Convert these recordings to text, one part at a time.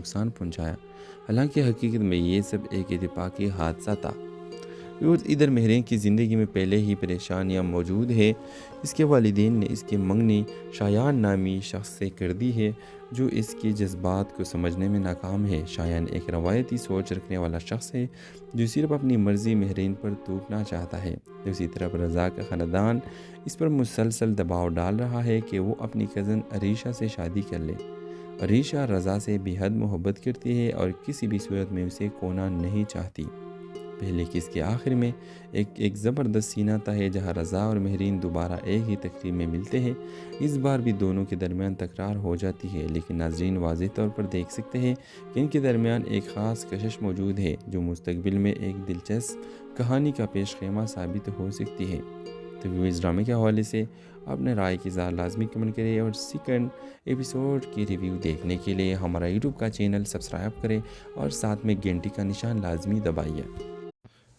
نقصان پہنچایا، حالانکہ حقیقت میں یہ سب ایک اتفاقی حادثہ تھا۔ اور ادھر مہرین کی زندگی میں پہلے ہی پریشانیاں موجود ہے۔ اس کے والدین نے اس کی منگنی شایان نامی شخص سے کر دی ہے جو اس کے جذبات کو سمجھنے میں ناکام ہے۔ شایان ایک روایتی سوچ رکھنے والا شخص ہے جو صرف اپنی مرضی مہرین پر تھوپنا چاہتا ہے۔ دوسری طرف رضا کا خاندان اس پر مسلسل دباؤ ڈال رہا ہے کہ وہ اپنی کزن عریشہ سے شادی کر لے۔ عریشہ رضا سے بے حد محبت کرتی ہے اور کسی بھی صورت میں اسے کھونا نہیں چاہتی۔ پہلے قسط کے آخر میں ایک زبردست سینہ تھا ہے جہاں رضا اور مہرین دوبارہ ایک ہی تقریب میں ملتے ہیں۔ اس بار بھی دونوں کے درمیان تکرار ہو جاتی ہے، لیکن ناظرین واضح طور پر دیکھ سکتے ہیں کہ ان کے درمیان ایک خاص کشش موجود ہے جو مستقبل میں ایک دلچسپ کہانی کا پیش خیمہ ثابت ہو سکتی ہے۔ تو اس ڈرامے کے حوالے سے اپنے رائے کی اظہار لازمی کمنٹ کریں اور سیکنڈ ایپیسوڈ کی ریویو دیکھنے کے لیے ہمارا یوٹیوب کا چینل سبسکرائب کریں اور ساتھ میں گھنٹی کا نشان لازمی دبائیے۔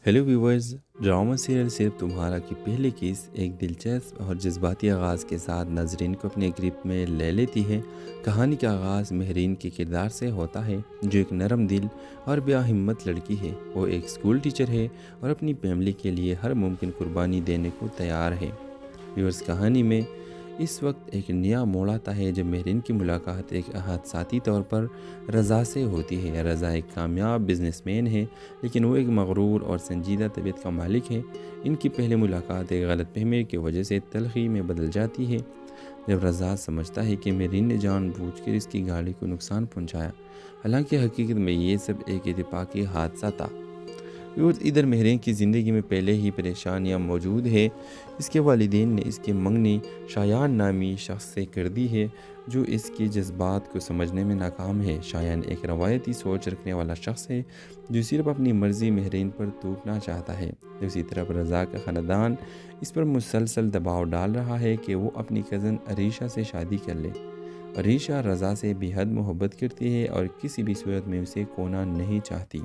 ہیلو ویورز، ڈرامہ سیریل صرف تمہارا کی پہلی قسط ایک دلچسپ اور جذباتی آغاز کے ساتھ ناظرین کو اپنے گرپ میں لے لیتی ہے۔ کہانی کا آغاز مہرین کے کردار سے ہوتا ہے جو ایک نرم دل اور بے ہمت لڑکی ہے۔ وہ ایک اسکول ٹیچر ہے اور اپنی فیملی کے لیے ہر ممکن قربانی دینے کو تیار ہے۔ ویورز، کہانی میں اس وقت ایک نیا موڑ آتا ہے جب مہرین کی ملاقات ایک حادثاتی طور پر رضا سے ہوتی ہے۔ رضا ایک کامیاب بزنس مین ہے، لیکن وہ ایک مغرور اور سنجیدہ طبیعت کا مالک ہے۔ ان کی پہلی ملاقات ایک غلط فہمی کی وجہ سے تلخی میں بدل جاتی ہے جب رضا سمجھتا ہے کہ مہرین نے جان بوجھ کر اس کی گاڑی کو نقصان پہنچایا، حالانکہ حقیقت میں یہ سب ایک اتفاقی حادثہ تھا۔ اور ادھر مہرین کی زندگی میں پہلے ہی پریشانیاں موجود ہے۔ اس کے والدین نے اس کی منگنی شایان نامی شخص سے کر دی ہے جو اس کے جذبات کو سمجھنے میں ناکام ہے۔ شایان ایک روایتی سوچ رکھنے والا شخص ہے جو صرف اپنی مرضی مہرین پر تھوپنا چاہتا ہے۔ دوسری طرف رضا کا خاندان اس پر مسلسل دباؤ ڈال رہا ہے کہ وہ اپنی کزن عریشہ سے شادی کر لے۔ عریشہ رضا سے بے حد محبت کرتی ہے اور کسی بھی صورت میں اسے کھونا نہیں چاہتی۔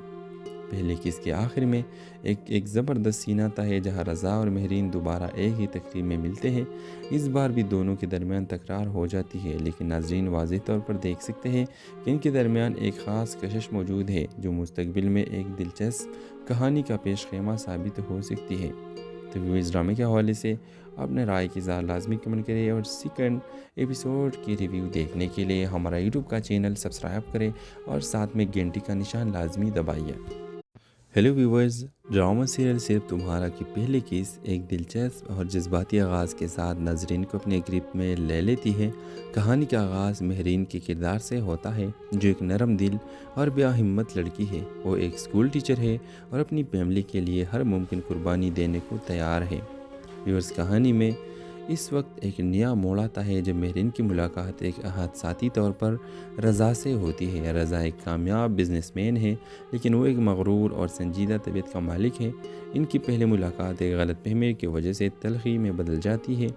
پہلے قسط کے آخر میں ایک زبردست سینہ تھا ہے جہاں رضا اور مہرین دوبارہ ایک ہی تقریب میں ملتے ہیں۔ اس بار بھی دونوں کے درمیان تکرار ہو جاتی ہے، لیکن ناظرین واضح طور پر دیکھ سکتے ہیں کہ ان کے درمیان ایک خاص کشش موجود ہے جو مستقبل میں ایک دلچسپ کہانی کا پیش خیمہ ثابت ہو سکتی ہے۔ تو اس ڈرامے کے حوالے سے اپنے رائے کی اظہار لازمی کمنٹ کریں اور سیکنڈ ایپیسوڈ کی ریویو دیکھنے کے لیے ہمارا یوٹیوب کا چینل سبسکرائب کریں اور ساتھ میں گھنٹی کا نشان لازمی دبائیے۔ ہیلو ویورز، ڈرامہ سیریل صرف تمہارا کی پہلی قسط ایک دلچسپ اور جذباتی آغاز کے ساتھ ناظرین کو اپنے گرپ میں لے لیتی ہے۔ کہانی کا آغاز مہرین کے کردار سے ہوتا ہے جو ایک نرم دل اور بے ہمت لڑکی ہے۔ وہ ایک اسکول ٹیچر ہے اور اپنی فیملی کے لیے ہر ممکن قربانی دینے کو تیار ہے۔ ویورز، کہانی میں اس وقت ایک نیا موڑ آتا ہے جب مہرین کی ملاقات ایک حادثاتی طور پر رضا سے ہوتی ہے۔ رضا ایک کامیاب بزنس مین ہے، لیکن وہ ایک مغرور اور سنجیدہ طبیعت کا مالک ہے۔ ان کی پہلی ملاقات ایک غلط فہمی کی وجہ سے تلخی میں بدل جاتی ہے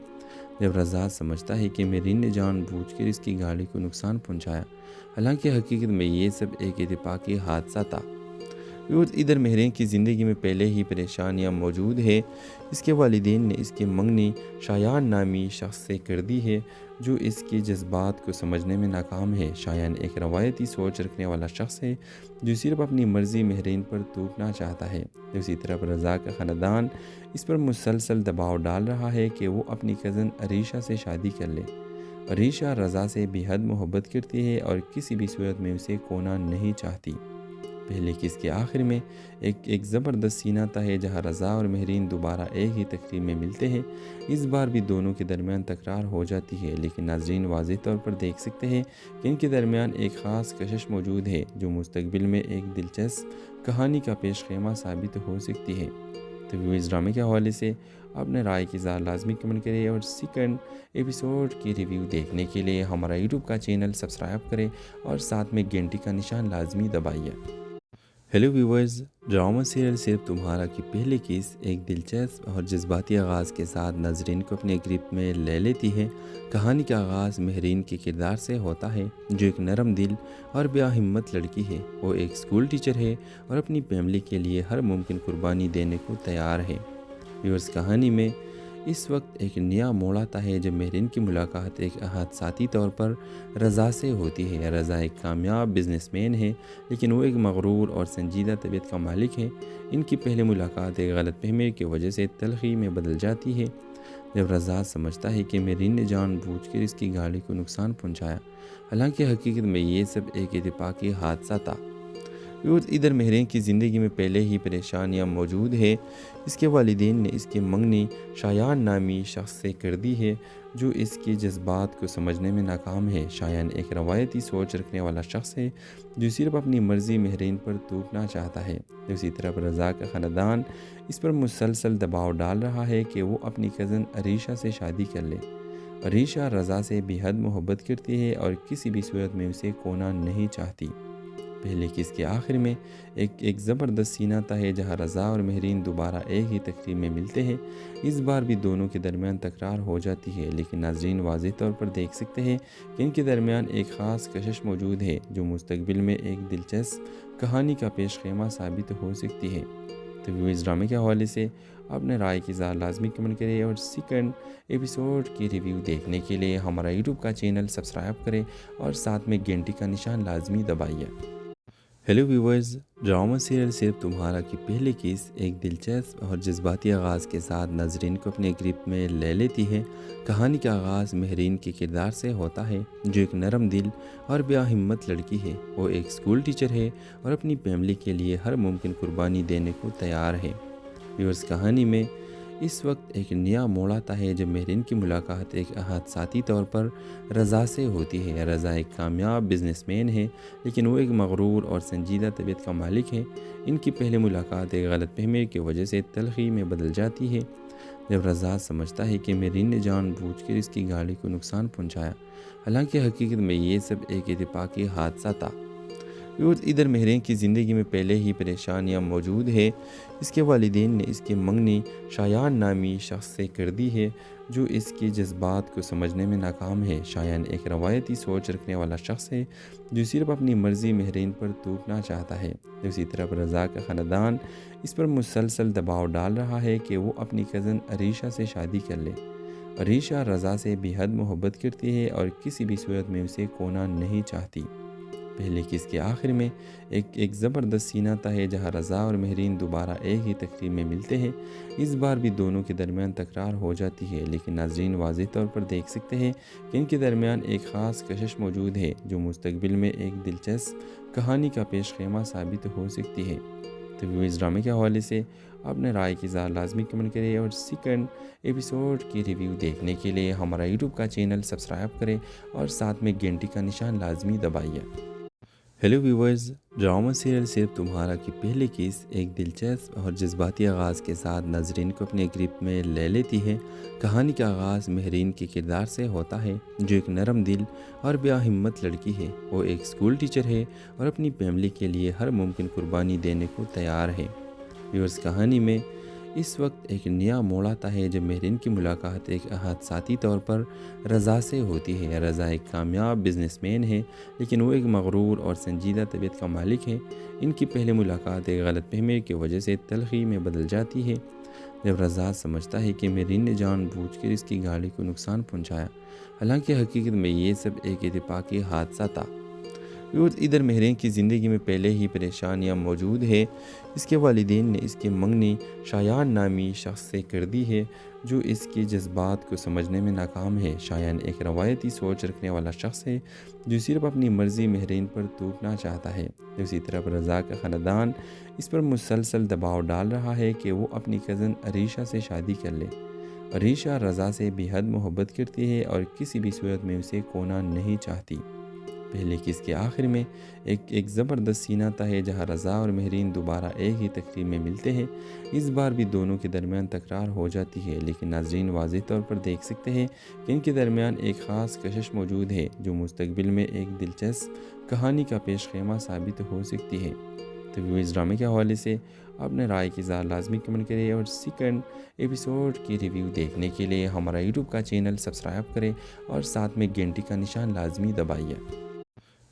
جب رضا سمجھتا ہے کہ مہرین نے جان بوجھ کر اس کی گاڑی کو نقصان پہنچایا، حالانکہ حقیقت میں یہ سب ایک اتفاقی حادثہ تھا۔ اور ادھر مہرین کی زندگی میں پہلے ہی پریشانیاں موجود ہے۔ اس کے والدین نے اس کی منگنی شایان نامی شخص سے کر دی ہے جو اس کے جذبات کو سمجھنے میں ناکام ہے۔ شایان ایک روایتی سوچ رکھنے والا شخص ہے جو صرف اپنی مرضی مہرین پر تھوپنا چاہتا ہے۔ دوسری طرف رضا کا خاندان اس پر مسلسل دباؤ ڈال رہا ہے کہ وہ اپنی کزن عریشہ سے شادی کر لے۔ عریشہ رضا سے بے حد محبت کرتی ہے اور کسی بھی صورت میں اسے کھونا نہیں چاہتی۔ پہلے قسط کے آخر میں ایک زبردست سینہ تھا ہے جہاں رضا اور مہرین دوبارہ ایک ہی تقریب میں ملتے ہیں۔ اس بار بھی دونوں کے درمیان تکرار ہو جاتی ہے، لیکن ناظرین واضح طور پر دیکھ سکتے ہیں کہ ان کے درمیان ایک خاص کشش موجود ہے جو مستقبل میں ایک دلچسپ کہانی کا پیش خیمہ ثابت ہو سکتی ہے۔ تو اس ڈرامے کے حوالے سے اپنے رائے کی اظہار لازمی کمنٹ کریں اور سیکنڈ ایپیسوڈ کی ریویو دیکھنے کے لیے ہمارا یوٹیوب کا چینل سبسکرائب کریں اور ساتھ میں گھنٹی کا نشان لازمی دبائیے۔ ہیلو ویورز، ڈرامہ سیریل صرف تمہارا کی پہلی قسط ایک دلچسپ اور جذباتی آغاز کے ساتھ ناظرین کو اپنے گرپ میں لے لیتی ہے۔ کہانی کا آغاز مہرین کے کردار سے ہوتا ہے جو ایک نرم دل اور بے ہمت لڑکی ہے۔ وہ ایک اسکول ٹیچر ہے اور اپنی فیملی کے لیے ہر ممکن قربانی دینے کو تیار ہے۔ ویورز، کہانی میں اس وقت ایک نیا موڑ آتا ہے جب مہرین کی ملاقات ایک حادثاتی طور پر رضا سے ہوتی ہے۔ رضا ایک کامیاب بزنس مین ہے، لیکن وہ ایک مغرور اور سنجیدہ طبیعت کا مالک ہے۔ ان کی پہلی ملاقات ایک غلط فہمی کی وجہ سے تلخی میں بدل جاتی ہے۔ جب رضا سمجھتا ہے کہ مہرین نے جان بوجھ کر اس کی گاڑی کو نقصان پہنچایا، حالانکہ حقیقت میں یہ سب ایک اتفاقی حادثہ تھا۔ ادھر مہرین کی زندگی میں پہلے ہی پریشانیاں موجود ہے۔ اس کے والدین نے اس کی منگنی شایان نامی شخص سے کر دی ہے، جو اس کے جذبات کو سمجھنے میں ناکام ہے۔ شایان ایک روایتی سوچ رکھنے والا شخص ہے جو صرف اپنی مرضی مہرین پر تھوپنا چاہتا ہے۔ دوسری طرف رضا کا خاندان اس پر مسلسل دباؤ ڈال رہا ہے کہ وہ اپنی کزن عریشہ سے شادی کر لے۔ عریشہ رضا سے بے حد محبت کرتی ہے اور کسی بھی صورت میں اسے کھونا نہیں چاہتی۔ پہلے قسط کے آخر میں ایک زبردست سینہ تھا ہے جہاں رضا اور مہرین دوبارہ ایک ہی تقریب میں ملتے ہیں۔ اس بار بھی دونوں کے درمیان تکرار ہو جاتی ہے، لیکن ناظرین واضح طور پر دیکھ سکتے ہیں کہ ان کے درمیان ایک خاص کشش موجود ہے جو مستقبل میں ایک دلچسپ کہانی کا پیش خیمہ ثابت ہو سکتی ہے۔ تو اس ڈرامے کے حوالے سے اپنے رائے کی اظہار لازمی کمنٹ کریں اور سیکنڈ ایپیسوڈ کی ریویو دیکھنے کے لیے ہمارا یوٹیوب کا چینل سبسکرائب کریں اور ساتھ میں گھنٹی کا نشان لازمی دبائیے۔ ہیلو ویورز، ڈرامہ سیریل صرف تمہارا کی پہلی قسط ایک دلچسپ اور جذباتی آغاز کے ساتھ ناظرین کو اپنے گرپ میں لے لیتی ہے۔ کہانی کا آغاز مہرین کے کردار سے ہوتا ہے، جو ایک نرم دل اور بے ہمت لڑکی ہے۔ وہ ایک اسکول ٹیچر ہے اور اپنی فیملی کے لیے ہر ممکن قربانی دینے کو تیار ہے۔ ویورز، کہانی میں اس وقت ایک نیا موڑ آتا ہے جب مہرین کی ملاقات ایک حادثاتی طور پر رضا سے ہوتی ہے۔ رضا ایک کامیاب بزنس مین ہے، لیکن وہ ایک مغرور اور سنجیدہ طبیعت کا مالک ہے۔ ان کی پہلی ملاقات ایک غلط فہمی کی وجہ سے تلخی میں بدل جاتی ہے۔ جب رضا سمجھتا ہے کہ مہرین نے جان بوجھ کر اس کی گاڑی کو نقصان پہنچایا، حالانکہ حقیقت میں یہ سب ایک اتفاقی حادثہ تھا۔ ادھر مہرین کی زندگی میں پہلے ہی پریشانیاں موجود ہے۔ اس کے والدین نے اس کی منگنی شایان نامی شخص سے کر دی ہے، جو اس کے جذبات کو سمجھنے میں ناکام ہے۔ شایان ایک روایتی سوچ رکھنے والا شخص ہے جو صرف اپنی مرضی مہرین پر تھوپنا چاہتا ہے۔ دوسری طرف رضا کا خاندان اس پر مسلسل دباؤ ڈال رہا ہے کہ وہ اپنی کزن عریشہ سے شادی کر لے۔ عریشہ رضا سے بے حد محبت کرتی ہے اور کسی بھی صورت میں اسے کھونا نہیں چاہتی۔ پہلے قسط کے آخر میں ایک زبردست سینہ تھا ہے جہاں رضا اور مہرین دوبارہ ایک ہی تقریب میں ملتے ہیں۔ اس بار بھی دونوں کے درمیان تکرار ہو جاتی ہے، لیکن ناظرین واضح طور پر دیکھ سکتے ہیں کہ ان کے درمیان ایک خاص کشش موجود ہے جو مستقبل میں ایک دلچسپ کہانی کا پیش خیمہ ثابت ہو سکتی ہے۔ تو اس ڈرامے کے حوالے سے اپنے رائے کی اظہار لازمی کمنٹ کریں اور سیکنڈ ایپیسوڈ کی ریویو دیکھنے کے لیے ہمارا یوٹیوب کا چینل سبسکرائب کریں اور ساتھ میں گھنٹی کا نشان لازمی دبائیے۔ ہیلو ویورز، ڈرامہ سیریل صرف تمہارا کی پہلی قسط ایک دلچسپ اور جذباتی آغاز کے ساتھ ناظرین کو اپنے گرپ میں لے لیتی ہے۔ کہانی کا آغاز مہرین کے کردار سے ہوتا ہے، جو ایک نرم دل اور بے ہمت لڑکی ہے۔ وہ ایک اسکول ٹیچر ہے اور اپنی فیملی کے لیے ہر ممکن قربانی دینے کو تیار ہے۔ ویورز، کہانی میں اس وقت ایک نیا موڑ آتا ہے جب مہرین کی ملاقات ایک حادثاتی طور پر رضا سے ہوتی ہے۔ رضا ایک کامیاب بزنس مین ہے، لیکن وہ ایک مغرور اور سنجیدہ طبیعت کا مالک ہے۔ ان کی پہلی ملاقات ایک غلط فہمی کی وجہ سے تلخی میں بدل جاتی ہے۔ جب رضا سمجھتا ہے کہ مہرین نے جان بوجھ کر اس کی گاڑی کو نقصان پہنچایا، حالانکہ حقیقت میں یہ سب ایک اتفاقی حادثہ تھا۔ ادھر مہرین کی زندگی میں پہلے ہی پریشانیاں موجود ہے۔ اس کے والدین نے اس کی منگنی شایان نامی شخص سے کر دی ہے، جو اس کے جذبات کو سمجھنے میں ناکام ہے۔ شایان ایک روایتی سوچ رکھنے والا شخص ہے جو صرف اپنی مرضی مہرین پر تھوپنا چاہتا ہے۔ دوسری طرف رضا کا خاندان اس پر مسلسل دباؤ ڈال رہا ہے کہ وہ اپنی کزن عریشہ سے شادی کر لے۔ عریشہ رضا سے بے حد محبت کرتی ہے اور کسی بھی صورت میں اسے کھونا نہیں چاہتی۔ پہلے قسط کے آخر میں ایک زبردست سینہ تھا ہے جہاں رضا اور مہرین دوبارہ ایک ہی تقریب میں ملتے ہیں۔ اس بار بھی دونوں کے درمیان تکرار ہو جاتی ہے، لیکن ناظرین واضح طور پر دیکھ سکتے ہیں کہ ان کے درمیان ایک خاص کشش موجود ہے جو مستقبل میں ایک دلچسپ کہانی کا پیش خیمہ ثابت ہو سکتی ہے۔ تو اس ڈرامے کے حوالے سے اپنے رائے کی اظہار لازمی کمنٹ کریں اور سیکنڈ ایپیسوڈ کی ریویو دیکھنے کے لیے ہمارا یوٹیوب کا چینل سبسکرائب کریں اور ساتھ میں گھنٹی کا نشان لازمی دبائیے۔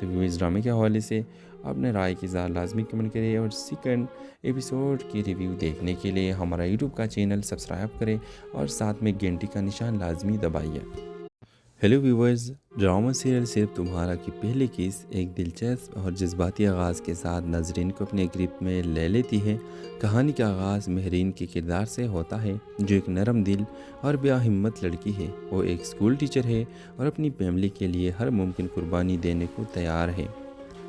تو اس ڈرامے کے حوالے سے اپنے رائے کی اظہار لازمی کمنٹ کریں اور سیکنڈ ایپیسوڈ کی ریویو دیکھنے کے لیے ہمارا یوٹیوب کا چینل سبسکرائب کریں اور ساتھ میں گھنٹی کا نشان لازمی دبائیے۔ ہیلو ویورز، ڈرامہ سیریل صرف تمہارا کی پہلی قسط ایک دلچسپ اور جذباتی آغاز کے ساتھ ناظرین کو اپنے گرپ میں لے لیتی ہے۔ کہانی کا آغاز مہرین کے کردار سے ہوتا ہے، جو ایک نرم دل اور ہمت لڑکی ہے۔ وہ ایک اسکول ٹیچر ہے اور اپنی فیملی کے لیے ہر ممکن قربانی دینے کو تیار ہے۔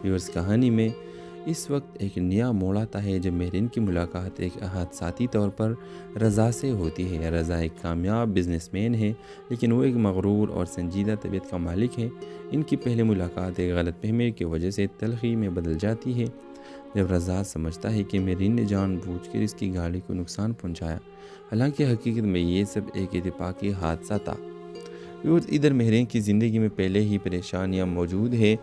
ویورز، کہانی میں اس وقت ایک نیا موڑ آتا ہے جب مہرین کی ملاقات ایک حادثاتی طور پر رضا سے ہوتی ہے۔ رضا ایک کامیاب بزنس مین ہے، لیکن وہ ایک مغرور اور سنجیدہ طبیعت کا مالک ہے۔ ان کی پہلی ملاقات ایک غلط فہمی کی وجہ سے تلخی میں بدل جاتی ہے، جب رضا سمجھتا ہے کہ مہرین نے جان بوجھ کر اس کی گاڑی کو نقصان پہنچایا، حالانکہ حقیقت میں یہ سب ایک اتفاقی حادثہ تھا۔ ادھر مہرین کی زندگی میں پہلے ہی پریشانیاں موجود ہے۔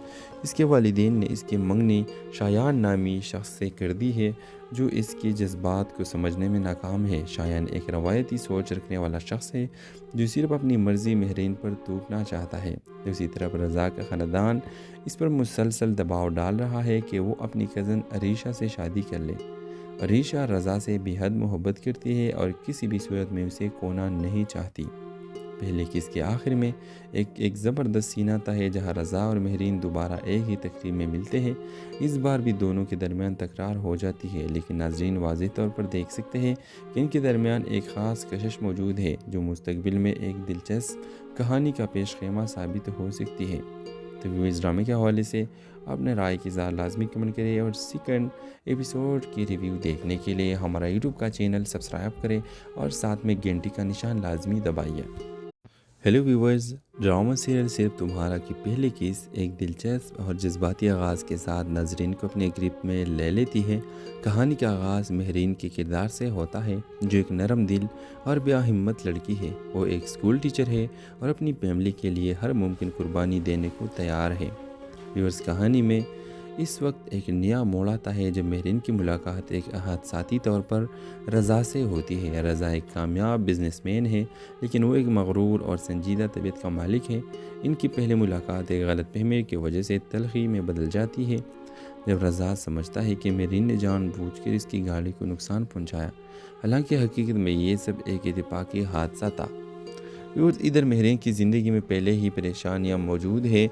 اس کے والدین نے اس کی منگنی شایان نامی شخص سے کر دی ہے، جو اس کی جذبات کو سمجھنے میں ناکام ہے۔ شایان ایک روایتی سوچ رکھنے والا شخص ہے، جو صرف اپنی مرضی مہرین پر تھوپنا چاہتا ہے۔ دوسری طرف رضا کا خاندان اس پر مسلسل دباؤ ڈال رہا ہے کہ وہ اپنی کزن عریشہ سے شادی کر لے۔ عریشہ رضا سے بے حد محبت کرتی ہے اور کسی بھی صورت میں اسے کھونا نہیں چاہتی۔ پہلے قسط کے آخر میں ایک زبردست سینہ تھا ہے، جہاں رضا اور مہرین دوبارہ ایک ہی تقریب میں ملتے ہیں۔ اس بار بھی دونوں کے درمیان تکرار ہو جاتی ہے، لیکن ناظرین واضح طور پر دیکھ سکتے ہیں کہ ان کے درمیان ایک خاص کشش موجود ہے، جو مستقبل میں ایک دلچسپ کہانی کا پیش خیمہ ثابت ہو سکتی ہے۔ تو اس ڈرامے کے حوالے سے اپنے رائے کی اظہار لازمی کمنٹ کریں اور سیکنڈ ایپیسوڈ کی ریویو دیکھنے کے لیے ہمارا یوٹیوب کا چینل سبسکرائب کریں اور ساتھ میں گھنٹی کا نشان لازمی دبائیے۔ ہیلو ویورز، ڈرامہ سیریل صرف تمہارا کی پہلی قسط ایک دلچسپ اور جذباتی آغاز کے ساتھ ناظرین کو اپنے گرپ میں لے لیتی ہے۔ کہانی کا آغاز مہرین کے کردار سے ہوتا ہے، جو ایک نرم دل اور ہمت لڑکی ہے۔ وہ ایک اسکول ٹیچر ہے اور اپنی فیملی کے لیے ہر ممکن قربانی دینے کو تیار ہے۔ ویورز، کہانی میں اس وقت ایک نیا موڑ آتا ہے جب مہرین کی ملاقات ایک حادثاتی طور پر رضا سے ہوتی ہے۔ رضا ایک کامیاب بزنس مین ہے، لیکن وہ ایک مغرور اور سنجیدہ طبیعت کا مالک ہے۔ ان کی پہلی ملاقات ایک غلط فہمی کی وجہ سے تلخی میں بدل جاتی ہے، جب رضا سمجھتا ہے کہ مہرین نے جان بوجھ کر اس کی گاڑی کو نقصان پہنچایا، حالانکہ حقیقت میں یہ سب ایک اتفاقی حادثہ تھا۔ ادھر مہرین کی زندگی میں پہلے ہی پریشانیاں موجود ہے۔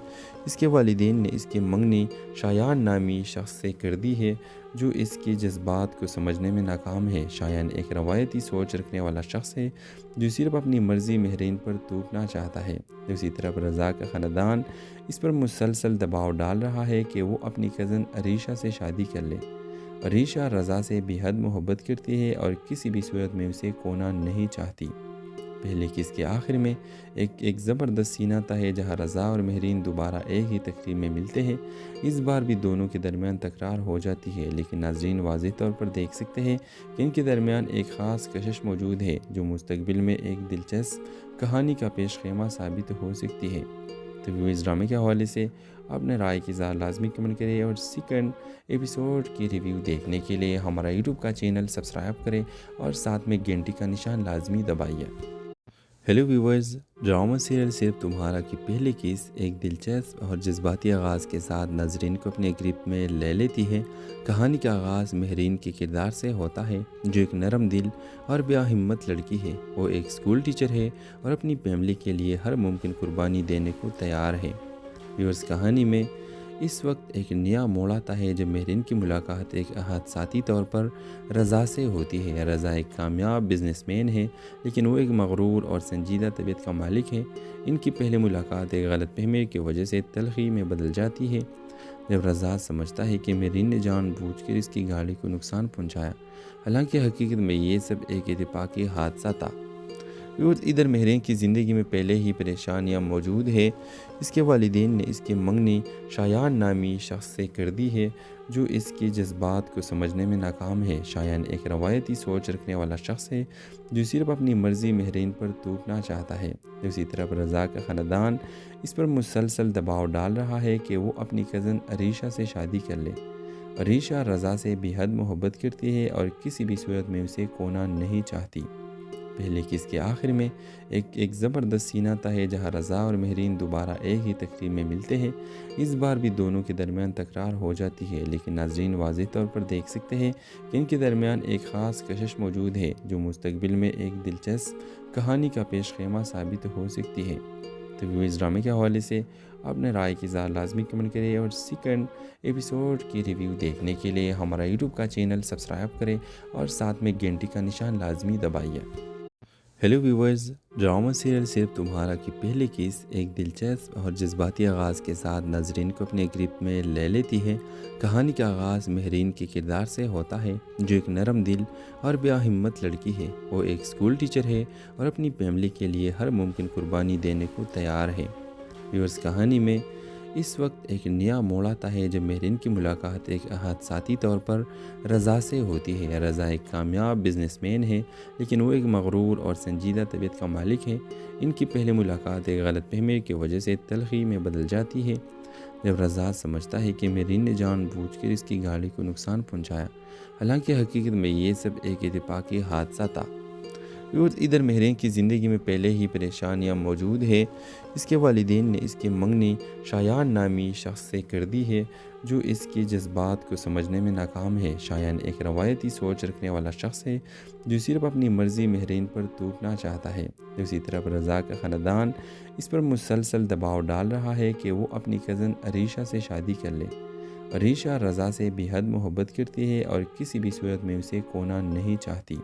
اس کے والدین نے اس کی منگنی شایان نامی شخص سے کر دی ہے، جو اس کی جذبات کو سمجھنے میں ناکام ہے۔ شایان ایک روایتی سوچ رکھنے والا شخص ہے، جو صرف اپنی مرضی مہرین پر تھوپنا چاہتا ہے۔ دوسری طرف رضا کا خاندان اس پر مسلسل دباؤ ڈال رہا ہے کہ وہ اپنی کزن عریشہ سے شادی کر لے۔ عریشہ رضا سے بے حد محبت کرتی ہے اور کسی بھی صورت میں اسے کھونا نہیں چاہتی۔ پہلے قسط کے آخر میں ایک زبردست سینہ تھا ہے، جہاں رضا اور مہرین دوبارہ ایک ہی تقریب میں ملتے ہیں۔ اس بار بھی دونوں کے درمیان تکرار ہو جاتی ہے، لیکن ناظرین واضح طور پر دیکھ سکتے ہیں کہ ان کے درمیان ایک خاص کشش موجود ہے، جو مستقبل میں ایک دلچسپ کہانی کا پیش خیمہ ثابت ہو سکتی ہے۔ تو اس ڈرامے کے حوالے سے اپنے رائے کی اظہار لازمی کمنٹ کریں اور سیکنڈ ایپیسوڈ کی ریویو دیکھنے کے لیے ہمارا یوٹیوب کا چینل سبسکرائب کریں اور ساتھ میں گھنٹی کا نشان لازمی دبائیے۔ ہیلو ویورز، ڈرامہ سیریل صرف تمہارا کی پہلی قسط ایک دلچسپ اور جذباتی آغاز کے ساتھ ناظرین کو اپنے گرپ میں لے لیتی ہے۔ کہانی کا آغاز مہرین کے کردار سے ہوتا ہے، جو ایک نرم دل اور ہمت لڑکی ہے۔ وہ ایک اسکول ٹیچر ہے اور اپنی فیملی کے لیے ہر ممکن قربانی دینے کو تیار ہے۔ ویورز، کہانی میں اس وقت ایک نیا موڑ آتا ہے جب مہرین کی ملاقات ایک حادثاتی طور پر رضا سے ہوتی ہے۔ رضا ایک کامیاب بزنس مین ہے، لیکن وہ ایک مغرور اور سنجیدہ طبیعت کا مالک ہے۔ ان کی پہلی ملاقات ایک غلط فہمی کی وجہ سے تلخی میں بدل جاتی ہے، جب رضا سمجھتا ہے کہ مہرین نے جان بوجھ کر اس کی گاڑی کو نقصان پہنچایا، حالانکہ حقیقت میں یہ سب ایک اتفاقی حادثہ تھا۔ ادھر مہرین کی زندگی میں پہلے ہی پریشانیاں موجود ہے۔ اس کے والدین نے اس کی منگنی شایان نامی شخص سے کر دی ہے، جو اس کی جذبات کو سمجھنے میں ناکام ہے۔ شایان ایک روایتی سوچ رکھنے والا شخص ہے، جو صرف اپنی مرضی مہرین پر تھوپنا چاہتا ہے۔ دوسری طرف رضا کا خاندان اس پر مسلسل دباؤ ڈال رہا ہے کہ وہ اپنی کزن عریشہ سے شادی کر لے۔ عریشہ رضا سے بے حد محبت کرتی ہے اور کسی بھی صورت میں اسے کھونا نہیں چاہتی۔ پہلے قسط کے آخر میں ایک زبردست سینہ تھا ہے جہاں رضا اور مہرین دوبارہ ایک ہی تقریب میں ملتے ہیں۔ اس بار بھی دونوں کے درمیان تکرار ہو جاتی ہے، لیکن ناظرین واضح طور پر دیکھ سکتے ہیں کہ ان کے درمیان ایک خاص کشش موجود ہے جو مستقبل میں ایک دلچسپ کہانی کا پیش خیمہ ثابت ہو سکتی ہے۔ تو اس ڈرامے کے حوالے سے اپنے رائے کی اظہار لازمی کمنٹ کریں، اور سیکنڈ ایپیسوڈ کی ریویو دیکھنے کے لیے ہمارا یوٹیوب کا چینل سبسکرائب کریں اور ساتھ میں گھنٹی کا نشان لازمی دبائیے۔ ہیلو ویورز، ڈرامہ سیریل صرف تمہارا کی پہلی قسط ایک دلچسپ اور جذباتی آغاز کے ساتھ ناظرین کو اپنے گرپ میں لے لیتی ہے۔ کہانی کا آغاز مہرین کے کردار سے ہوتا ہے، جو ایک نرم دل اور بیا ہمت لڑکی ہے۔ وہ ایک اسکول ٹیچر ہے اور اپنی فیملی کے لیے ہر ممکن قربانی دینے کو تیار ہے۔ ویورز، کہانی میں اس وقت ایک نیا موڑ آتا ہے جب مہرین کی ملاقات ایک حادثاتی طور پر رضا سے ہوتی ہے۔ رضا ایک کامیاب بزنس مین ہے، لیکن وہ ایک مغرور اور سنجیدہ طبیعت کا مالک ہے۔ ان کی پہلی ملاقات ایک غلط فہمی کی وجہ سے تلخی میں بدل جاتی ہے، جب رضا سمجھتا ہے کہ مہرین نے جان بوجھ کر اس کی گاڑی کو نقصان پہنچایا، حالانکہ حقیقت میں یہ سب ایک اتفاقی حادثہ تھا۔ ادھر مہرین کی زندگی میں پہلے ہی پریشانیاں موجود ہے۔ اس کے والدین نے اس کی منگنی شایان نامی شخص سے کر دی ہے، جو اس کے جذبات کو سمجھنے میں ناکام ہے۔ شایان ایک روایتی سوچ رکھنے والا شخص ہے جو صرف اپنی مرضی مہرین پر توڑنا چاہتا ہے۔ دوسری طرف رضا کا خاندان اس پر مسلسل دباؤ ڈال رہا ہے کہ وہ اپنی کزن عریشہ سے شادی کر لے۔ عریشہ رضا سے بے حد محبت کرتی ہے اور کسی بھی صورت میں اسے کھونا نہیں چاہتی۔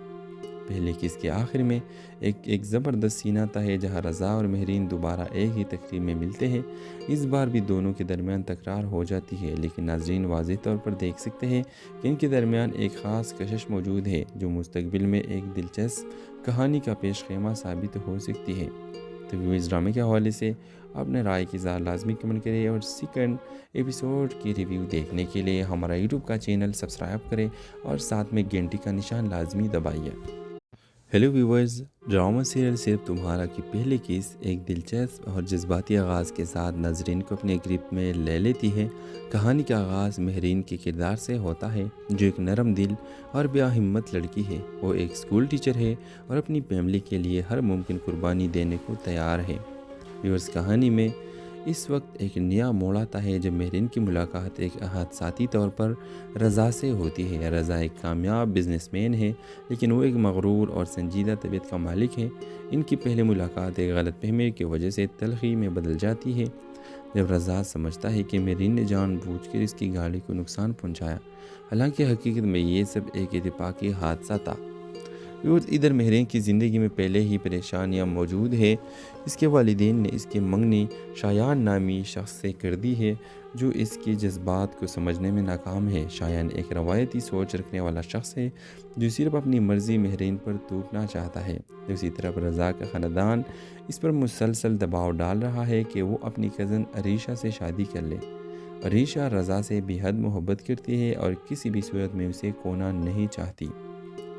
پہلے قسط کے آخر میں ایک زبردست سینہ تھا ہے جہاں رضا اور مہرین دوبارہ ایک ہی تقریب میں ملتے ہیں۔ اس بار بھی دونوں کے درمیان تکرار ہو جاتی ہے، لیکن ناظرین واضح طور پر دیکھ سکتے ہیں کہ ان کے درمیان ایک خاص کشش موجود ہے جو مستقبل میں ایک دلچسپ کہانی کا پیش خیمہ ثابت ہو سکتی ہے۔ تو اس ڈرامے کے حوالے سے اپنے رائے کی اظہار لازمی کمنٹ کریں، اور سیکنڈ ایپیسوڈ کی ریویو دیکھنے کے لیے ہمارا یوٹیوب کا چینل سبسکرائب کریں اور ساتھ میں گھنٹی کا نشان لازمی دبائیے۔ ہیلو ویورز، ڈرامہ سیریل صرف تمہارا کی پہلی قسط ایک دلچسپ اور جذباتی آغاز کے ساتھ ناظرین کو اپنے گرپ میں لے لیتی ہے۔ کہانی کا آغاز مہرین کے کردار سے ہوتا ہے، جو ایک نرم دل اور بیا ہمت لڑکی ہے۔ وہ ایک اسکول ٹیچر ہے اور اپنی فیملی کے لیے ہر ممکن قربانی دینے کو تیار ہے۔ ویورز، کہانی میں اس وقت ایک نیا موڑ آتا ہے جب مہرین کی ملاقات ایک حادثاتی طور پر رضا سے ہوتی ہے۔ رضا ایک کامیاب بزنس مین ہے، لیکن وہ ایک مغرور اور سنجیدہ طبیعت کا مالک ہے۔ ان کی پہلی ملاقات ایک غلط فہمی کی وجہ سے تلخی میں بدل جاتی ہے، جب رضا سمجھتا ہے کہ مہرین نے جان بوجھ کر اس کی گاڑی کو نقصان پہنچایا، حالانکہ حقیقت میں یہ سب ایک اتفاقی حادثہ تھا۔ ادھر مہرین کی زندگی میں پہلے ہی پریشانیاں موجود ہے۔ اس کے والدین نے اس کی منگنی شایان نامی شخص سے کر دی ہے، جو اس کے جذبات کو سمجھنے میں ناکام ہے۔ شایان ایک روایتی سوچ رکھنے والا شخص ہے جو صرف اپنی مرضی مہرین پر توڑنا چاہتا ہے۔ دوسری طرف رضا کا خاندان اس پر مسلسل دباؤ ڈال رہا ہے کہ وہ اپنی کزن عریشہ سے شادی کر لے۔ عریشہ رضا سے بے حد محبت کرتی ہے اور کسی بھی صورت میں اسے کھونا نہیں چاہتی۔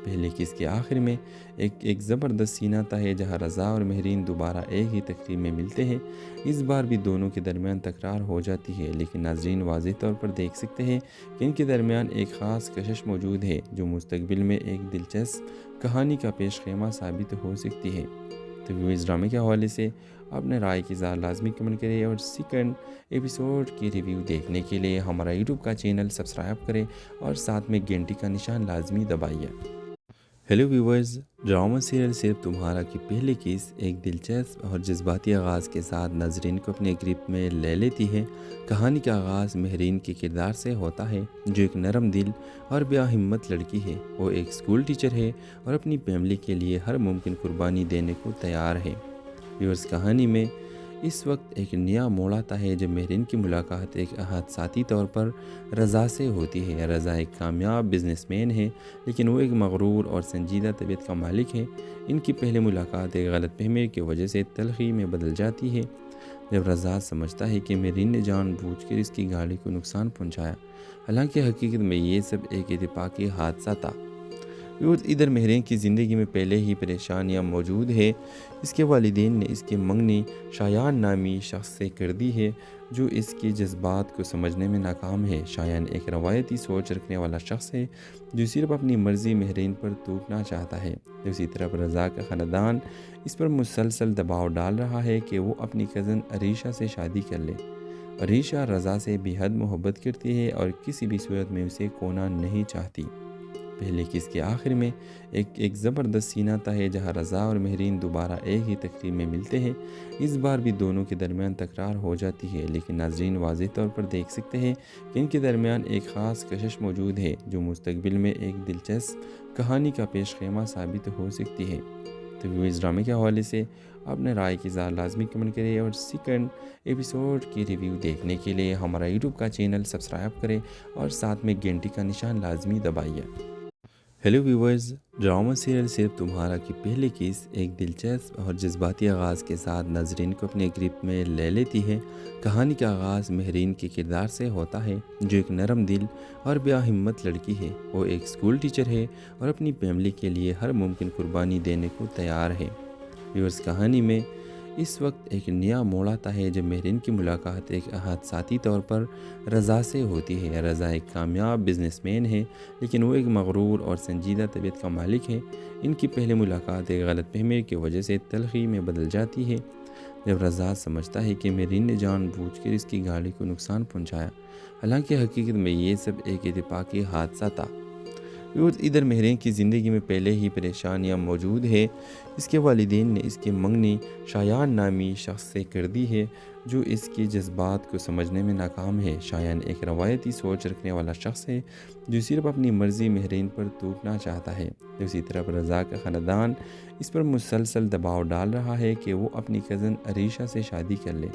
پہلے قسط کے آخر میں ایک زبردست سینہ تھا ہے جہاں رضا اور مہرین دوبارہ ایک ہی تقریب میں ملتے ہیں۔ اس بار بھی دونوں کے درمیان تکرار ہو جاتی ہے، لیکن ناظرین واضح طور پر دیکھ سکتے ہیں کہ ان کے درمیان ایک خاص کشش موجود ہے جو مستقبل میں ایک دلچسپ کہانی کا پیش خیمہ ثابت ہو سکتی ہے۔ تو اس ڈرامے کے حوالے سے اپنے رائے کی اظہار لازمی کمنٹ کریں، اور سیکنڈ ایپیسوڈ کی ریویو دیکھنے کے لیے ہمارا یوٹیوب کا چینل سبسکرائب کریں اور ساتھ میں گھنٹی کا نشان لازمی دبائیے۔ ہیلو ویورز، ڈرامہ سیریل صرف تمہارا کی پہلی قسط ایک دلچسپ اور جذباتی آغاز کے ساتھ ناظرین کو اپنے گرپ میں لے لیتی ہے۔ کہانی کا آغاز مہرین کے کردار سے ہوتا ہے، جو ایک نرم دل اور بیا ہمت لڑکی ہے۔ وہ ایک اسکول ٹیچر ہے اور اپنی فیملی کے لیے ہر ممکن قربانی دینے کو تیار ہے۔ ویورز، کہانی میں اس وقت ایک نیا موڑ آتا ہے جب مہرین کی ملاقات ایک حادثاتی طور پر رضا سے ہوتی ہے۔ رضا ایک کامیاب بزنس مین ہے، لیکن وہ ایک مغرور اور سنجیدہ طبیعت کا مالک ہے۔ ان کی پہلی ملاقات ایک غلط فہمی کی وجہ سے تلخی میں بدل جاتی ہے، جب رضا سمجھتا ہے کہ مہرین نے جان بوجھ کر اس کی گاڑی کو نقصان پہنچایا، حالانکہ حقیقت میں یہ سب ایک اتفاقی حادثہ تھا۔ ادھر مہرین کی زندگی میں پہلے ہی پریشانیاں موجود ہے۔ اس کے والدین نے اس کی منگنی شایان نامی شخص سے کر دی ہے جو اس کے جذبات کو سمجھنے میں ناکام ہے۔ شایان ایک روایتی سوچ رکھنے والا شخص ہے جو صرف اپنی مرضی مہرین پر توڑنا چاہتا ہے۔ دوسری طرف رضا کا خاندان اس پر مسلسل دباؤ ڈال رہا ہے کہ وہ اپنی کزن عریشہ سے شادی کر لے۔ عریشہ رضا سے بے حد محبت کرتی ہے اور کسی بھی صورت میں اسے کھونا نہیں چاہتی۔ پہلے قسط کے آخر میں ایک زبردست سینہ تہ ہے جہاں رضا اور مہرین دوبارہ ایک ہی تقریب میں ملتے ہیں۔ اس بار بھی دونوں کے درمیان تکرار ہو جاتی ہے، لیکن ناظرین واضح طور پر دیکھ سکتے ہیں کہ ان کے درمیان ایک خاص کشش موجود ہے جو مستقبل میں ایک دلچسپ کہانی کا پیش خیمہ ثابت ہو سکتی ہے۔ تو اس ڈرامے کے حوالے سے اپنے رائے کی اظہار لازمی کمنٹ کریں اور سیکنڈ ایپیسوڈ کی ریویو دیکھنے کے لیے ہمارا یوٹیوب کا چینل سبسکرائب کریں اور ساتھ میں گھنٹی کا نشان لازمی دبائیے۔ ہیلو ویورز، ڈرامہ سیریل صرف تمہارا کی پہلی قسط ایک دلچسپ اور جذباتی آغاز کے ساتھ ناظرین کو اپنے گرفت میں لے لیتی ہے۔ کہانی کا آغاز مہرین کے کردار سے ہوتا ہے جو ایک نرم دل اور ہمت لڑکی ہے۔ وہ ایک اسکول ٹیچر ہے اور اپنی فیملی کے لیے ہر ممکن قربانی دینے کو تیار ہے۔ ویورز، کہانی میں اس وقت ایک نیا موڑ آتا ہے جب مہرین کی ملاقات ایک حادثاتی طور پر رضا سے ہوتی ہے۔ رضا ایک کامیاب بزنس مین ہے لیکن وہ ایک مغرور اور سنجیدہ طبیعت کا مالک ہے۔ ان کی پہلی ملاقات ایک غلط فہمی کی وجہ سے تلخی میں بدل جاتی ہے جب رضا سمجھتا ہے کہ مہرین نے جان بوجھ کر اس کی گاڑی کو نقصان پہنچایا، حالانکہ حقیقت میں یہ سب ایک اتفاقی حادثہ تھا۔ ادھر مہرین کی زندگی میں پہلے ہی پریشانیاں موجود ہے۔ اس کے والدین نے اس کی منگنی شایان نامی شخص سے کر دی ہے جو اس کے جذبات کو سمجھنے میں ناکام ہے۔ شایان ایک روایتی سوچ رکھنے والا شخص ہے جو صرف اپنی مرضی مہرین پر توڑنا چاہتا ہے۔ دوسری طرف رضا کا خاندان اس پر مسلسل دباؤ ڈال رہا ہے کہ وہ اپنی کزن عریشہ سے شادی کر لے۔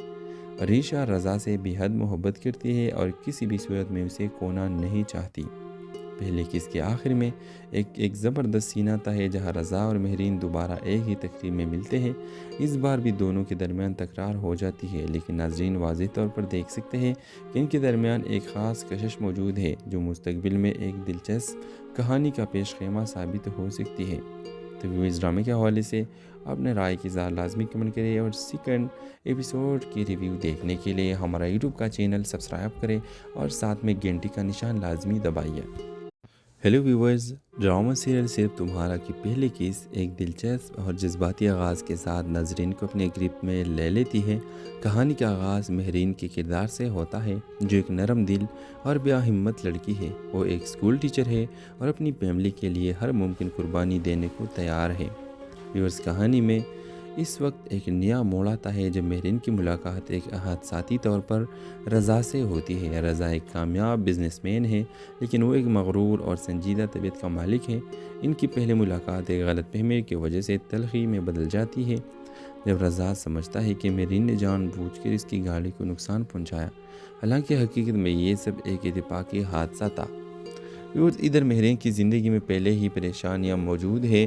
عریشہ رضا سے بے حد محبت کرتی ہے اور کسی بھی صورت میں اسے کھونا نہیں چاہتی۔ پہلے قسط کے آخر میں ایک زبردست سینہ تہ ہے جہاں رضا اور مہرین دوبارہ ایک ہی تقریب میں ملتے ہیں۔ اس بار بھی دونوں کے درمیان تکرار ہو جاتی ہے، لیکن ناظرین واضح طور پر دیکھ سکتے ہیں کہ ان کے درمیان ایک خاص کشش موجود ہے جو مستقبل میں ایک دلچسپ کہانی کا پیش خیمہ ثابت ہو سکتی ہے۔ تو اس ڈرامے کے حوالے سے اپنے رائے کی اظہار لازمی کمنٹ کریں اور سیکنڈ ایپیسوڈ کی ریویو دیکھنے کے لیے ہمارا یوٹیوب کا چینل سبسکرائب کریں اور ساتھ میں گھنٹی کا نشان لازمی دبائیے۔ ہیلو ویورز، ڈرامہ سیریل صرف تمہارا کی پہلی قسط ایک دلچسپ اور جذباتی آغاز کے ساتھ ناظرین کو اپنے گرفت میں لے لیتی ہے۔ کہانی کا آغاز مہرین کے کردار سے ہوتا ہے جو ایک نرم دل اور ہمت لڑکی ہے۔ وہ ایک اسکول ٹیچر ہے اور اپنی فیملی کے لیے ہر ممکن قربانی دینے کو تیار ہے۔ ویورز، کہانی میں اس وقت ایک نیا موڑ آتا ہے جب مہرین کی ملاقات ایک حادثاتی طور پر رضا سے ہوتی ہے۔ رضا ایک کامیاب بزنس مین ہے لیکن وہ ایک مغرور اور سنجیدہ طبیعت کا مالک ہے۔ ان کی پہلی ملاقات ایک غلط فہمی کی وجہ سے تلخی میں بدل جاتی ہے جب رضا سمجھتا ہے کہ مہرین نے جان بوجھ کر اس کی گاڑی کو نقصان پہنچایا، حالانکہ حقیقت میں یہ سب ایک اتفاقی حادثہ تھا۔ ادھر مہرین کی زندگی میں پہلے ہی پریشانیاں موجود ہے۔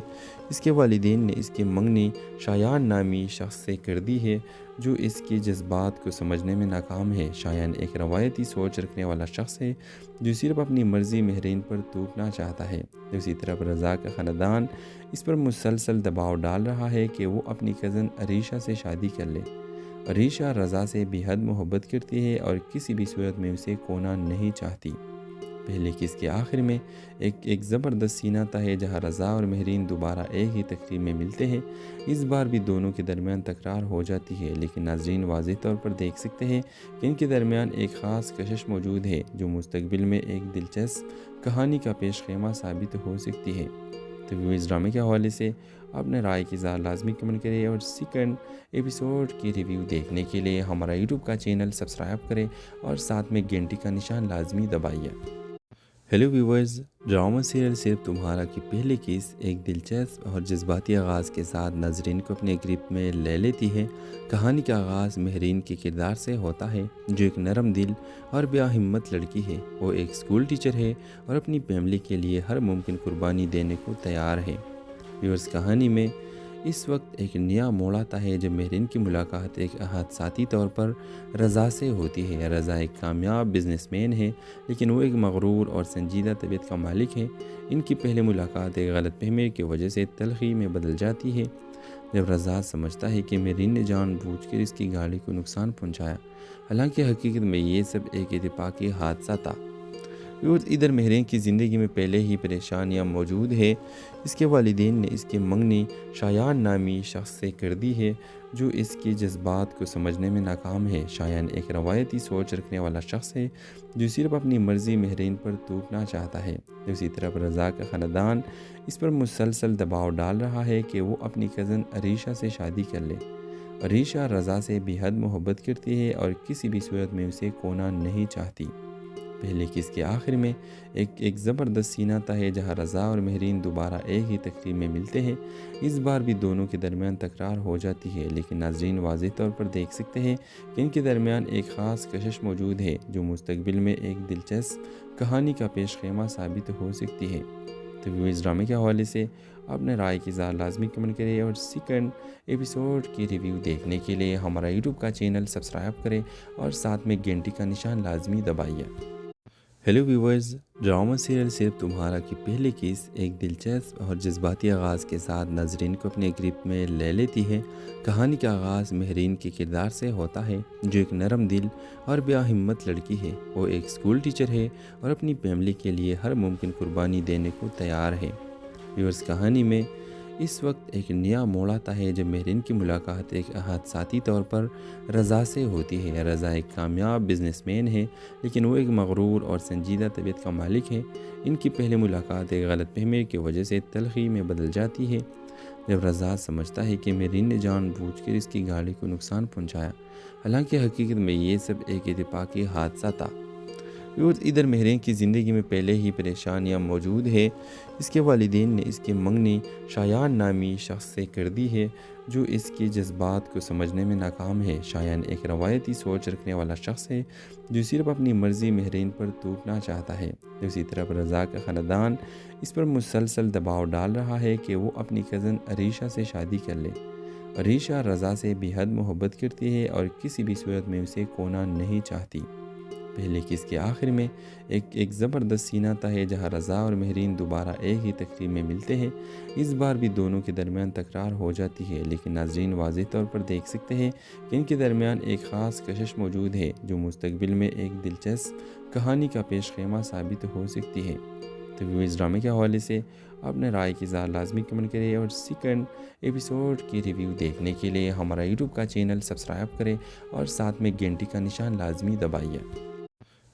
اس کے والدین نے اس کی منگنی شایان نامی شخص سے کر دی ہے جو اس کے جذبات کو سمجھنے میں ناکام ہے۔ شایان ایک روایتی سوچ رکھنے والا شخص ہے جو صرف اپنی مرضی مہرین پر توڑنا چاہتا ہے۔ دوسری طرف رضا کا خاندان اس پر مسلسل دباؤ ڈال رہا ہے کہ وہ اپنی کزن عریشہ سے شادی کر لے۔ عریشہ رضا سے بے حد محبت کرتی ہے اور کسی بھی صورت میں اسے کھونا نہیں چاہتی۔ پہلے قسط کے آخر میں ایک زبردست سینہ تہ ہے جہاں رضا اور مہرین دوبارہ ایک ہی تقریب میں ملتے ہیں۔ اس بار بھی دونوں کے درمیان تکرار ہو جاتی ہے، لیکن ناظرین واضح طور پر دیکھ سکتے ہیں کہ ان کے درمیان ایک خاص کشش موجود ہے جو مستقبل میں ایک دلچسپ کہانی کا پیش خیمہ ثابت ہو سکتی ہے۔ تو اس ڈرامے کے حوالے سے اپنے رائے کی اظہار لازمی کمنٹ کریں اور سیکنڈ ایپیسوڈ کی ریویو دیکھنے کے لیے ہمارا یوٹیوب کا چینل سبسکرائب کریں اور ساتھ میں گھنٹی کا نشان لازمی دبائیے۔ ہیلو ویورز، ڈرامہ سیریل صرف تمہارا کی پہلی قسط ایک دلچسپ اور جذباتی آغاز کے ساتھ ناظرین کو اپنے گرفت میں لے لیتی ہے۔ کہانی کا آغاز مہرین کے کردار سے ہوتا ہے جو ایک نرم دل اور ہمت لڑکی ہے۔ وہ ایک اسکول ٹیچر ہے اور اپنی فیملی کے لیے ہر ممکن قربانی دینے کو تیار ہے۔ ویورز، کہانی میں اس وقت ایک نیا موڑ آتا ہے جب مہرین کی ملاقات ایک حادثاتی طور پر رضا سے ہوتی ہے۔ رضا ایک کامیاب بزنس مین ہے، لیکن وہ ایک مغرور اور سنجیدہ طبیعت کا مالک ہے۔ ان کی پہلی ملاقات ایک غلط فہمی کی وجہ سے تلخی میں بدل جاتی ہے، جب رضا سمجھتا ہے کہ مہرین نے جان بوجھ کر اس کی گاڑی کو نقصان پہنچایا، حالانکہ حقیقت میں یہ سب ایک اتفاقی حادثہ تھا۔ ادھر مہرین کی زندگی میں پہلے ہی پریشانیاں موجود ہے۔ اس کے والدین نے اس کی منگنی شایان نامی شخص سے کر دی ہے، جو اس کی جذبات کو سمجھنے میں ناکام ہے۔ شایان ایک روایتی سوچ رکھنے والا شخص ہے، جو صرف اپنی مرضی مہرین پر تھوپنا چاہتا ہے۔ دوسری طرف رضا کا خاندان اس پر مسلسل دباؤ ڈال رہا ہے کہ وہ اپنی کزن عریشہ سے شادی کر لے۔ عریشہ رضا سے بے حد محبت کرتی ہے اور کسی بھی صورت میں اسے کھونا نہیں چاہتی۔ پہلے قسط کے آخر میں ایک زبردست سینہ تھا ہے جہاں رضا اور مہرین دوبارہ ایک ہی تقریب میں ملتے ہیں۔ اس بار بھی دونوں کے درمیان تکرار ہو جاتی ہے، لیکن ناظرین واضح طور پر دیکھ سکتے ہیں کہ ان کے درمیان ایک خاص کشش موجود ہے، جو مستقبل میں ایک دلچسپ کہانی کا پیش خیمہ ثابت ہو سکتی ہے۔ تو اس ڈرامے کے حوالے سے اپنے رائے کی اظہار لازمی کمنٹ کریں، اور سیکنڈ ایپیسوڈ کی ریویو دیکھنے کے لیے ہمارا یوٹیوب کا چینل سبسکرائب کریں اور ساتھ میں گھنٹی کا نشان لازمی دبائیے۔ ہیلو ویورز، ڈرامہ سیریل صرف تمہارا کی پہلی قسط ایک دلچسپ اور جذباتی آغاز کے ساتھ ناظرین کو اپنے گرپ میں لے لیتی ہے۔ کہانی کا آغاز مہرین کے کردار سے ہوتا ہے، جو ایک نرم دل اور بے ہمت لڑکی ہے۔ وہ ایک اسکول ٹیچر ہے اور اپنی فیملی کے لیے ہر ممکن قربانی دینے کو تیار ہے۔ ویورز، کہانی میں اس وقت ایک نیا موڑ آتا ہے جب مہرین کی ملاقات ایک حادثاتی طور پر رضا سے ہوتی ہے۔ رضا ایک کامیاب بزنس مین ہے، لیکن وہ ایک مغرور اور سنجیدہ طبیعت کا مالک ہے۔ ان کی پہلی ملاقات ایک غلط فہمی کی وجہ سے تلخی میں بدل جاتی ہے، جب رضا سمجھتا ہے کہ مہرین نے جان بوجھ کر اس کی گاڑی کو نقصان پہنچایا، حالانکہ حقیقت میں یہ سب ایک اتفاقی حادثہ تھا۔ ادھر مہرین کی زندگی میں پہلے ہی پریشانیاں موجود ہے۔ اس کے والدین نے اس کی منگنی شایان نامی شخص سے کر دی ہے، جو اس کی جذبات کو سمجھنے میں ناکام ہے۔ شایان ایک روایتی سوچ رکھنے والا شخص ہے، جو صرف اپنی مرضی مہرین پر تھوپنا چاہتا ہے۔ دوسری طرف رضا کا خاندان اس پر مسلسل دباؤ ڈال رہا ہے کہ وہ اپنی کزن عریشہ سے شادی کر لے۔ عریشہ رضا سے بے حد محبت کرتی ہے اور کسی بھی صورت میں اسے کھونا نہیں چاہتی۔ پہلے قسط کے آخر میں ایک زبردست سینہ تھا ہے جہاں رضا اور مہرین دوبارہ ایک ہی تقریب میں ملتے ہیں۔ اس بار بھی دونوں کے درمیان تکرار ہو جاتی ہے، لیکن ناظرین واضح طور پر دیکھ سکتے ہیں کہ ان کے درمیان ایک خاص کشش موجود ہے، جو مستقبل میں ایک دلچسپ کہانی کا پیش خیمہ ثابت ہو سکتی ہے۔ تو اس ڈرامے کے حوالے سے اپنے رائے کی اظہار لازمی کمنٹ کریں، اور سیکنڈ ایپیسوڈ کی ریویو دیکھنے کے لیے ہمارا یوٹیوب کا چینل سبسکرائب کریں اور ساتھ میں گھنٹی کا نشان لازمی دبائیے۔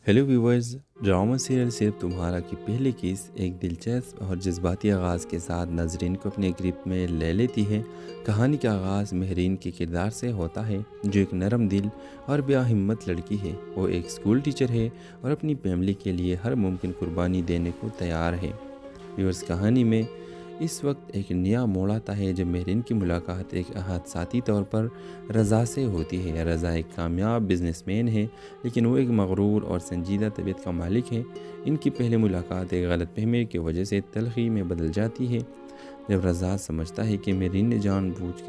ہیلو ویورز، ڈرامہ سیریل صرف تمہارا کی پہلی قسط ایک دلچسپ اور جذباتی آغاز کے ساتھ ناظرین کو اپنے گرپ میں لے لیتی ہے۔ کہانی کا آغاز مہرین کے کردار سے ہوتا ہے، جو ایک نرم دل اور بے ہمت لڑکی ہے۔ وہ ایک اسکول ٹیچر ہے اور اپنی فیملی کے لیے ہر ممکن قربانی دینے کو تیار ہے۔ ویورز، کہانی میں اس وقت ایک نیا موڑ آتا ہے جب مہرین کی ملاقات ایک حادثاتی طور پر رضا سے ہوتی ہے۔ رضا ایک کامیاب بزنس مین ہے، لیکن وہ ایک مغرور اور سنجیدہ طبیعت کا مالک ہے۔ ان کی پہلی ملاقات ایک غلط فہمی کی وجہ سے تلخی میں بدل جاتی ہے، جب رضا سمجھتا ہے کہ مہرین نے جان بوجھ کر